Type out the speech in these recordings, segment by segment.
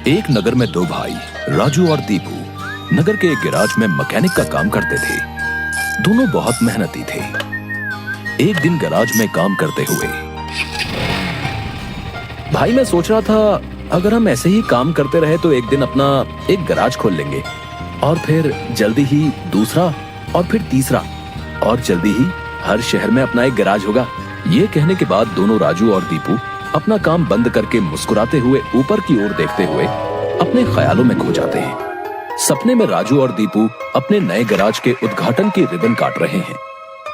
एक नगर में दो भाई राजू और दीपू नगर के एक गैराज में मैकेनिक का काम करते थे। दोनों बहुत मेहनती थे। एक दिन गैराज में काम करते हुए भाई मैं सोच रहा था, अगर हम ऐसे ही काम करते रहे तो एक दिन अपना एक गैराज खोल लेंगे और फिर जल्दी ही दूसरा और फिर तीसरा और जल्दी ही हर शहर में अपना एक गैराज होगा। ये कहने के बाद दोनों राजू और दीपू अपना काम बंद करके मुस्कुराते हुए ऊपर की ओर देखते हुए अपने ख्यालों में खो जाते हैं। सपने में राजू और दीपू अपने नए गैराज के उद्घाटन की रिबन काट रहे हैं।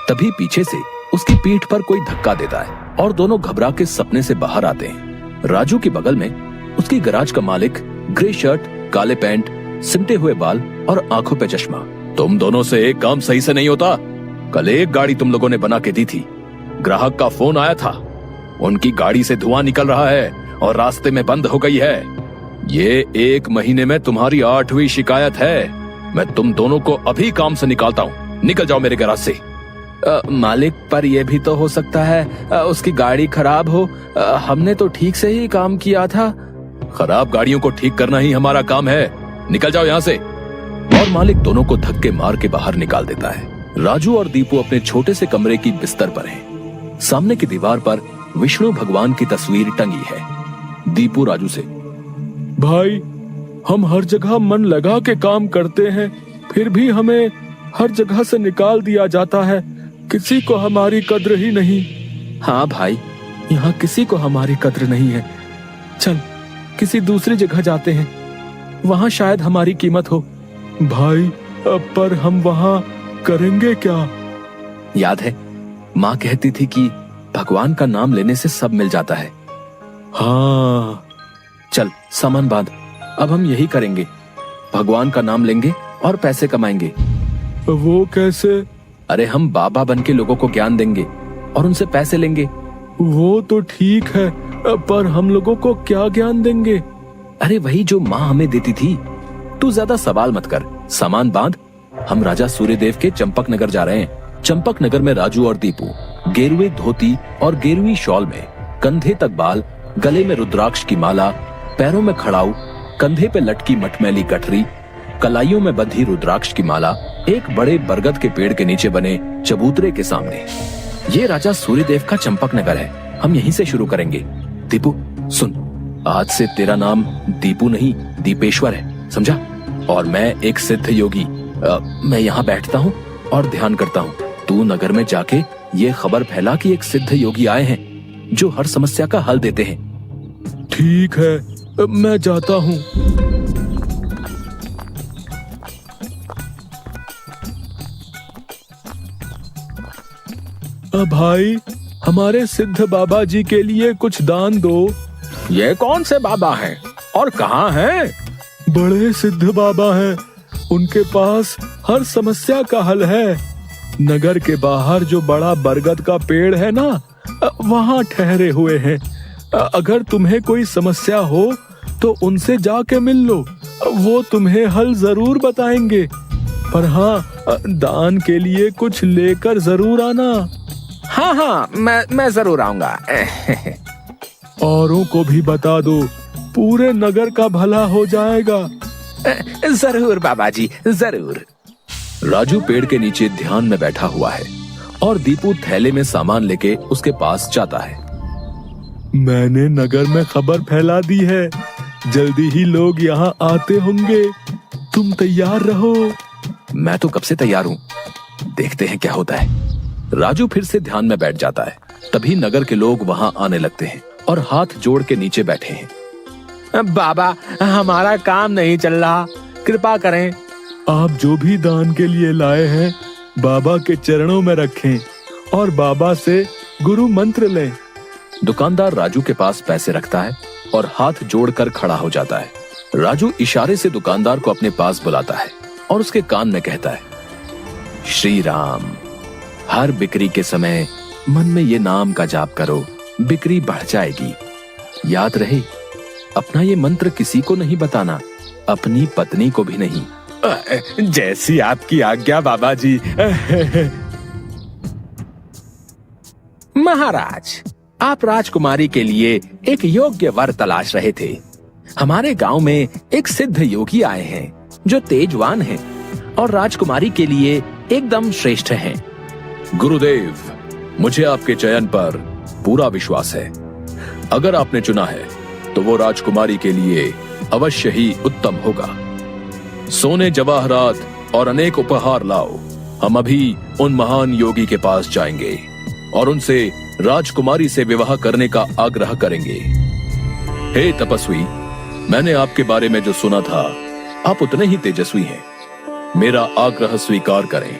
तभी पीछे से उसकी पीठ पर कोई धक्का देता है और दोनों घबरा के सपने से बाहर आते हैं। राजू के बगल में उसकी गैराज का मालिक, ग्रे शर्ट, काले पैंट, सिमटे हुए बाल और आंखों पे चश्मा। तुम दोनों से एक काम सही से नहीं होता। कल एक गाड़ी तुम लोगों ने बना के दी थी, ग्राहक का फोन आया था, उनकी गाड़ी से धुआं निकल रहा है और रास्ते में बंद हो गई है। ये 1 महीने में तुम्हारी 8वीं शिकायत है। मैं तुम दोनों को अभी काम से निकालता हूँ। निकल जाओ मेरे गैराज से। मालिक, पर यह भी तो हो सकता है उसकी गाड़ी खराब हो। हमने तो ठीक से ही काम किया था। खराब गाड़ियों को ठीक करना ही हमारा काम है। निकल जाओ यहाँ से। और मालिक दोनों को धक्के मार के बाहर निकाल देता है। राजू और दीपू अपने छोटे से कमरे की बिस्तर पर हैं। सामने की दीवार पर विष्णु भगवान की तस्वीर टंगी है। दीपू राजू से, भाई हम हर जगह मन लगा के काम करते हैं, फिर भी हमें हर जगह से निकाल दिया जाता है। किसी को हमारी कद्र ही नहीं। हाँ भाई, यहाँ किसी को हमारी कद्र नहीं है। चल किसी दूसरी जगह जाते हैं, वहाँ शायद हमारी कीमत हो। भाई पर हम वहाँ करेंगे क्या? याद है माँ कहती थी कि भगवान का नाम लेने से सब मिल जाता है। हाँ चल सामान बांध, अब हम यही करेंगे। भगवान का नाम लेंगे और पैसे कमाएंगे। वो कैसे? अरे हम बाबा बन के लोगों को ज्ञान देंगे और उनसे पैसे लेंगे। वो तो ठीक है, पर हम लोगों को क्या ज्ञान देंगे? अरे वही जो माँ हमें देती थी। तू ज्यादा सवाल मत कर, सामान बांध। हम राजा सूर्यदेव के चंपक नगर जा रहे हैं। चंपक नगर में राजू और दीपू गेरुए धोती और गेरुई शॉल में, कंधे तक बाल, गले में रुद्राक्ष की माला, पैरों में खड़ाऊ, कंधे पे लटकी मटमैली गठरी, कलाइयों में बंधी रुद्राक्ष की माला, एक बड़े बरगद के पेड़ के नीचे बने चबूतरे के सामने। ये राजा सूर्यदेव का चंपक नगर है। हम यहीं से शुरू करेंगे। दीपू सुन, आज से तेरा नाम दीपू नहीं दीपेश्वर है, समझा? और मैं एक सिद्ध योगी। मैं यहाँ बैठता हूँ और ध्यान करता हूँ। तू नगर में जाके ये खबर फैला कि एक सिद्ध योगी आए हैं जो हर समस्या का हल देते हैं। ठीक है, मैं जाता हूँ। भाई हमारे सिद्ध बाबा जी के लिए कुछ दान दो। ये कौन से बाबा हैं और कहाँ हैं? बड़े सिद्ध बाबा हैं, उनके पास हर समस्या का हल है। नगर के बाहर जो बड़ा बरगद का पेड़ है ना, वहाँ ठहरे हुए हैं। अगर तुम्हें कोई समस्या हो तो उनसे जाके मिल लो, वो तुम्हें हल जरूर बताएंगे। पर हाँ, दान के लिए कुछ लेकर जरूर आना। हाँ हाँ, मैं जरूर आऊंगा। औरों को भी बता दो, पूरे नगर का भला हो जाएगा। जरूर बाबा जी, जरूर। राजू पेड़ के नीचे ध्यान में बैठा हुआ है और दीपू थैले में सामान लेके उसके पास जाता है। मैंने नगर में खबर फैला दी है, जल्दी ही लोग यहाँ आते होंगे। तुम तैयार रहो। मैं तो कब से तैयार हूँ, देखते हैं क्या होता है। राजू फिर से ध्यान में बैठ जाता है। तभी नगर के लोग वहाँ आने लगते हैं और हाथ जोड़ के नीचे बैठे हैं। बाबा, हमारा काम नहीं चल रहा, कृपा करें। आप जो भी दान के लिए लाए हैं बाबा के चरणों में रखें और बाबा से गुरु मंत्र लें। दुकानदार राजू के पास पैसे रखता है और हाथ जोड़कर खड़ा हो जाता है। राजू इशारे से दुकानदार को अपने पास बुलाता है और उसके कान में कहता है, श्री राम। हर बिक्री के समय मन में ये नाम का जाप करो, बिक्री बढ़ जाएगी। याद रहे, अपना ये मंत्र किसी को नहीं बताना, अपनी पत्नी को भी नहीं। जैसी आपकी आज्ञा बाबा जी। महाराज, आप राजकुमारी के लिए एक योग्य वर तलाश रहे थे। हमारे गांव में एक सिद्ध योगी आए हैं जो तेजवान हैं और राजकुमारी के लिए एकदम श्रेष्ठ हैं। गुरुदेव, मुझे आपके चयन पर पूरा विश्वास है। अगर आपने चुना है तो वो राजकुमारी के लिए अवश्य ही उत्तम होगा। सोने जवाहरात और अनेक उपहार लाओ। हम अभी उन महान योगी के पास जाएंगे और उनसे राजकुमारी से विवाह करने का आग्रह करेंगे। हे तपस्वी, मैंने आपके बारे में जो सुना था, आप उतने ही तेजस्वी हैं। मेरा आग्रह स्वीकार करें।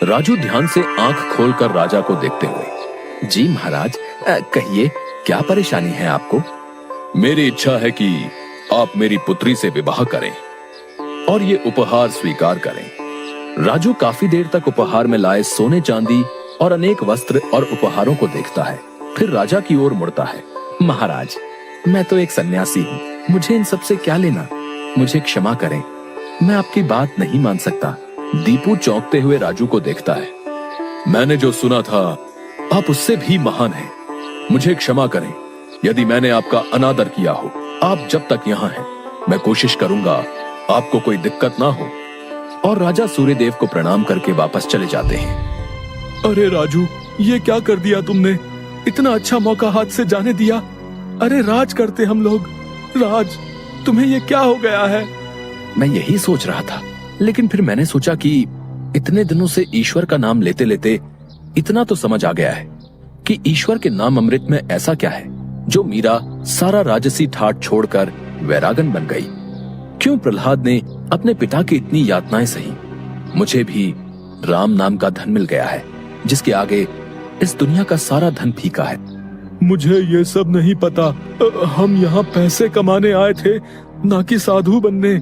राजू ध्यान से आंख खोलकर राजा को देखते हुए, जी महाराज, कहिए क्या परेशानी है आपको? मेरी इच्छा है कि आप मेरी पुत्री से विवाह करें और ये उपहार स्वीकार करें। राजू काफी देर तक उपहार में लाए सोने चांदी और अनेक वस्त्र और उपहारों को देखता है, फिर राजा की ओर मुड़ता है। महाराज, मैं तो एक सन्यासी हूँ, मुझे इन सब से क्या लेना? मुझे क्षमा करें, मैं आपकी बात नहीं मान सकता। दीपू चौंकते हुए राजू को देखता है। मैंने जो सुना था, आप उससे भी महान हैं। मुझे क्षमा करें यदि मैंने आपका अनादर किया हो। आप जब तक यहाँ हैं, मैं कोशिश करूंगा आपको कोई दिक्कत ना हो। और राजा सूर्यदेव को प्रणाम करके वापस चले जाते हैं। अरे राजू, ये क्या कर दिया तुमने? इतना अच्छा मौका हाथ से जाने दिया। अरे राज करते हम लोग। राज, तुम्हें ये क्या हो गया है? मैं यही सोच रहा था, लेकिन फिर मैंने सोचा कि इतने दिनों से ईश्वर का नाम लेते लेते इतना तो समझ आ गया है कि ईश्वर के नाम अमृत में ऐसा क्या है जो मीरा सारा राजसी ठाट छोड़कर वैरागन बन गई। क्यों प्रहलाद ने अपने पिता की इतनी यातनाएं सही? मुझे भी राम नाम का धन मिल गया है जिसके आगे इस दुनिया का सारा धन फीका है। मुझे ये सब नहीं पता। हम यहाँ पैसे कमाने आए थे, ना कि साधु बनने।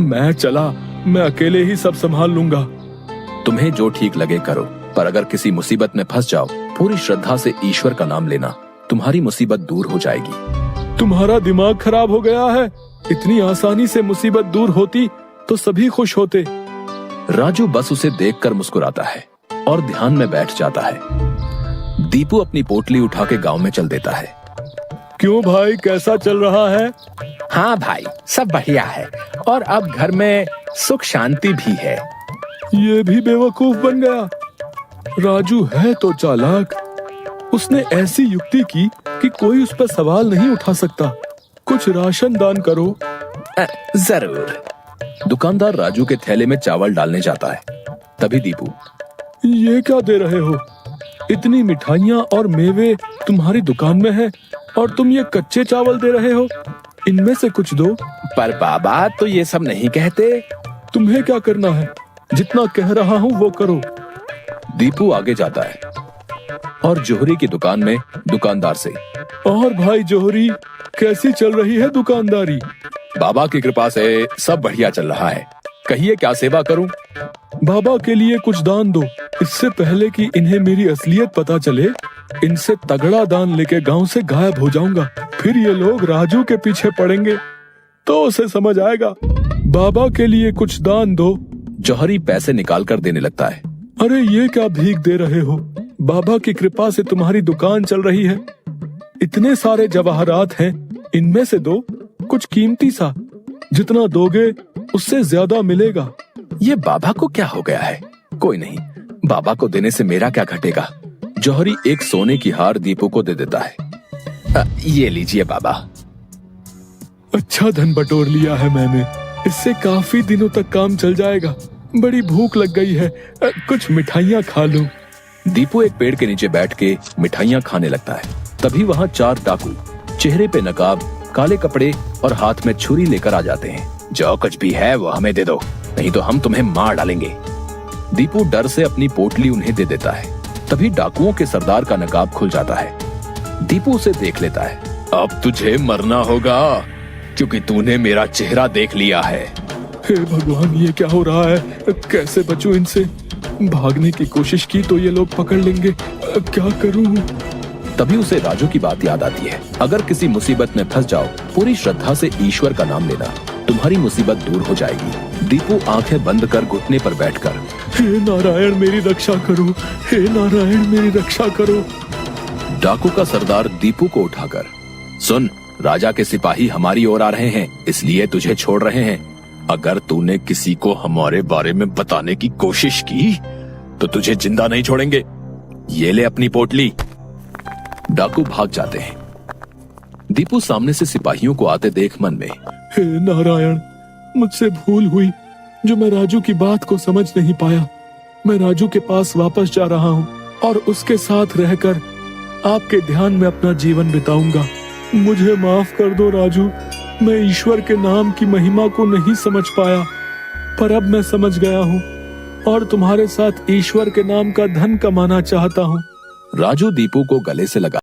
मैं चला, मैं अकेले ही सब संभाल लूंगा। तुम्हें जो ठीक लगे करो, पर अगर किसी मुसीबत में फंस जाओ, पूरी श्रद्धा से ईश्वर का नाम लेना, तुम्हारी मुसीबत दूर हो जाएगी। तुम्हारा दिमाग खराब हो गया है। इतनी आसानी से मुसीबत दूर होती तो सभी खुश होते। राजू बस उसे देखकर मुस्कुराता है और ध्यान में बैठ जाता है। दीपू अपनी पोटली उठा के गांव में चल देता है। क्यों भाई, कैसा चल रहा है? हाँ भाई, सब बढ़िया है और अब घर में सुख शांति भी है। ये भी बेवकूफ बन गया। राजू है तो चालाक। उसने ऐसी युक्ति की कि कोई उस पर सवाल नहीं उठा सकता। कुछ राशन दान करो। जरूर। दुकानदार राजू के थैले में चावल डालने जाता है। तभी दीपू, ये क्या दे रहे हो? इतनी मिठाइयाँ और मेवे तुम्हारी दुकान में है और तुम ये कच्चे चावल दे रहे हो? इनमें से कुछ दो। पर बाबा तो ये सब नहीं कहते। तुम्हें क्या करना है? जितना कह रहा हूँ वो करो। दीपू आगे जाता है और जोहरी की दुकान में दुकानदार से, और भाई जोहरी, कैसी चल रही है दुकानदारी? बाबा की कृपा से सब बढ़िया चल रहा है। कहिए क्या सेवा करूं? बाबा के लिए कुछ दान दो। इससे पहले कि इन्हें मेरी असलियत पता चले, इनसे तगड़ा दान लेके गांव से गायब हो जाऊंगा। फिर ये लोग राजू के पीछे पड़ेंगे तो उसे समझ आएगा। बाबा के लिए कुछ दान दो। जौहरी पैसे निकाल कर देने लगता है। अरे ये क्या भीख दे रहे हो? बाबा की कृपा से तुम्हारी दुकान चल रही है। इतने सारे जवाहरात हैं, इनमें से दो, कुछ कीमती सा। जितना दोगे उससे ज्यादा मिलेगा। ये बाबा को क्या हो गया है? कोई नहीं, बाबा को देने से मेरा क्या घटेगा। जौहरी एक सोने की हार दीपू को दे देता है। ये लीजिए बाबा। अच्छा धन बटोर लिया है मैंने। इससे काफी दिनों तक काम चल जाएगा। बड़ी भूख लग गई है, कुछ मिठाइयाँ खा लूं। दीपू एक पेड़ के नीचे बैठ के मिठाइयाँ खाने लगता है। तभी वहाँ 4 डाकू, चेहरे पे नकाब, काले कपड़े और हाथ में छुरी लेकर आ जाते हैं। जो कुछ भी है वो हमें दे दो, नहीं तो हम तुम्हें मार डालेंगे। दीपू डर से अपनी पोटली उन्हें दे देता है। तभी डाकुओं के सरदार का नकाब खुल जाता है। दीपू उसे देख लेता है। अब तुझे मरना होगा क्योंकि तूने मेरा चेहरा देख लिया है। हे भगवान, ये क्या हो रहा है? कैसे बचूं इनसे? भागने की कोशिश की तो ये लोग पकड़ लेंगे। क्या करूं? तभी उसे राजू की बात याद आती है। अगर किसी मुसीबत में फंस जाओ, पूरी श्रद्धा से ईश्वर का नाम लेना, तुम्हारी मुसीबत दूर हो जाएगी। दीपू आंखें बंद कर घुटने पर बैठकर, हे नारायण मेरी रक्षा करो, हे नारायण मेरी रक्षा करो। डाकू का सरदार दीपू को उठाकर, सुन, राजा के सिपाही हमारी ओर आ रहे हैं, इसलिए तुझे छोड़ रहे हैं। अगर तूने किसी को हमारे बारे में बताने की कोशिश की तो तुझे जिंदा नहीं छोड़ेंगे। ये ले अपनी पोटली। डाकू भाग जाते हैं। दीपू सामने से सिपाहियों को आते देख मन में, हे नारायण, मुझसे भूल हुई जो मैं राजू की बात को समझ नहीं पाया। मैं राजू के पास वापस जा रहा हूँ और उसके साथ रहकर आपके ध्यान में अपना जीवन बिताऊंगा। मुझे माफ कर दो राजू, मैं ईश्वर के नाम की महिमा को नहीं समझ पाया, पर अब मैं समझ गया हूँ और तुम्हारे साथ ईश्वर के नाम का धन कमाना चाहता हूँ। राजू दीपू को गले से लगा